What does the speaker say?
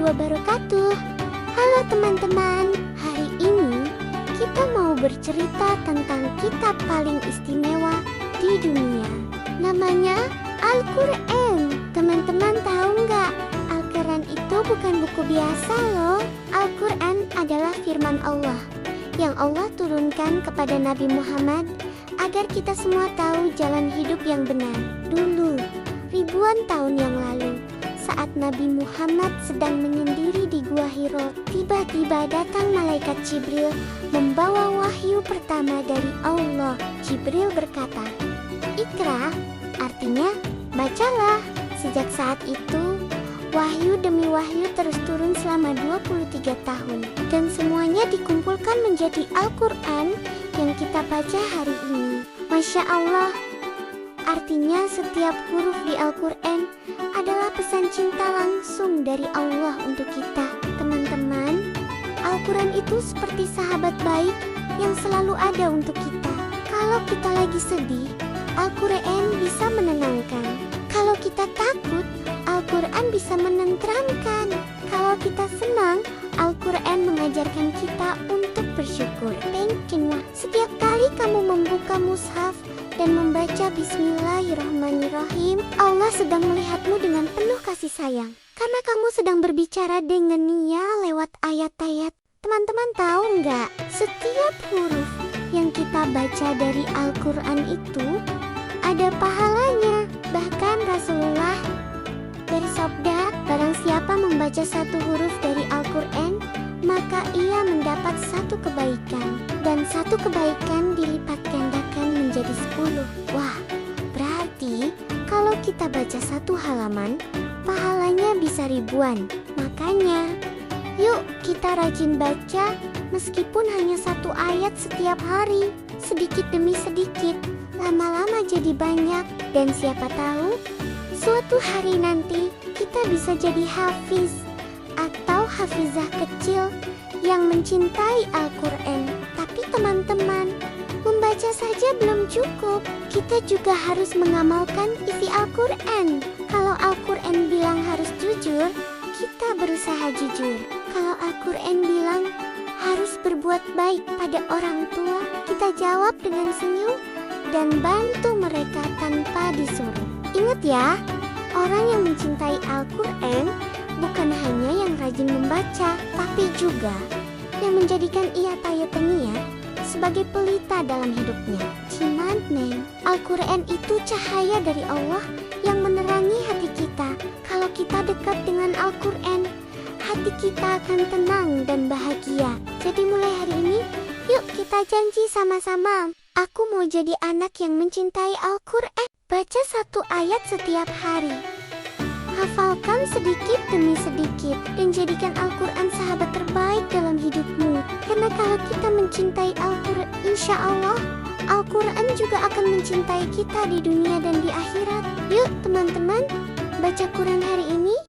wabarakatuh. Halo teman-teman, hari ini kita mau bercerita tentang kitab paling istimewa di dunia. Namanya Al-Quran. Teman-teman tahu nggak? Al-Quran itu bukan buku biasa loh. Al-Quran adalah firman Allah yang Allah turunkan kepada Nabi Muhammad agar kita semua tahu jalan hidup yang benar. Dulu, ribuan tahun yang lalu, saat Nabi Muhammad sedang menyendiri di Gua Hiro, tiba-tiba datang malaikat Jibril membawa wahyu pertama dari Allah. Jibril berkata, "Iqra," artinya bacalah. Sejak saat itu, wahyu demi wahyu terus turun selama 23 tahun. Dan semuanya dikumpulkan menjadi Al-Quran yang kita baca hari ini. Masya Allah, artinya setiap huruf di Al-Quran adalah pesan cinta langsung dari Allah untuk kita. Teman-teman, Al-Quran itu seperti sahabat baik yang selalu ada untuk kita. Kalau kita lagi sedih, Al-Quran bisa menenangkan. Kalau kita takut, Al-Quran bisa menenteramkan. Kalau kita senang, Al-Quran mengajarkan kita untuk bersyukur. Pengenlah setiap kali kamu membuka mushaf dan membaca Bismillahirrahmanirrahim, Allah sedang melihatmu dengan penuh kasih sayang. Karena kamu sedang berbicara dengan Dia lewat ayat-ayat. Teman-teman tahu nggak? Setiap huruf yang kita baca dari Al-Quran itu ada pahalanya. Bahkan Rasulullah bersabda, barang siapa membaca satu huruf dari Al-Quran, maka ia mendapat satu kebaikan, dan satu kebaikan dilipat gandakan menjadi 10. Wah, berarti kalau kita baca satu halaman, pahalanya bisa ribuan. Makanya, yuk kita rajin baca meskipun hanya satu ayat setiap hari, sedikit demi sedikit, lama-lama jadi banyak. Dan siapa tahu, suatu hari nanti kita bisa jadi hafiz atau hafizah kecil yang mencintai Al-Quran. Tapi teman-teman, membaca saja belum cukup. Kita juga harus mengamalkan isi Al-Quran. Kalau Al-Quran bilang harus jujur, kita berusaha jujur. Kalau Al-Quran bilang harus berbuat baik pada orang tua, kita jawab dengan senyum dan bantu mereka tanpa disuruh. Ingat ya, orang yang mencintai Al-Quran bukan hanya yang rajin membaca, tapi juga yang menjadikan ia tayatania sebagai pelita dalam hidupnya. Cimanten, Al-Quran itu cahaya dari Allah yang menerangi hati kita. Kalau kita dekat dengan Al-Quran, hati kita akan tenang dan bahagia. Jadi mulai hari ini, yuk kita janji sama-sama. Aku mau jadi anak yang mencintai Al-Quran. Baca satu ayat setiap hari. Hafalkan sedikit demi sedikit dan jadikan Al-Quran sahabat terbaik dalam hidupmu. Karena kalau kita mencintai Al-Quran, insya Allah Al-Quran juga akan mencintai kita di dunia dan di akhirat. Yuk teman-teman, baca Quran hari ini.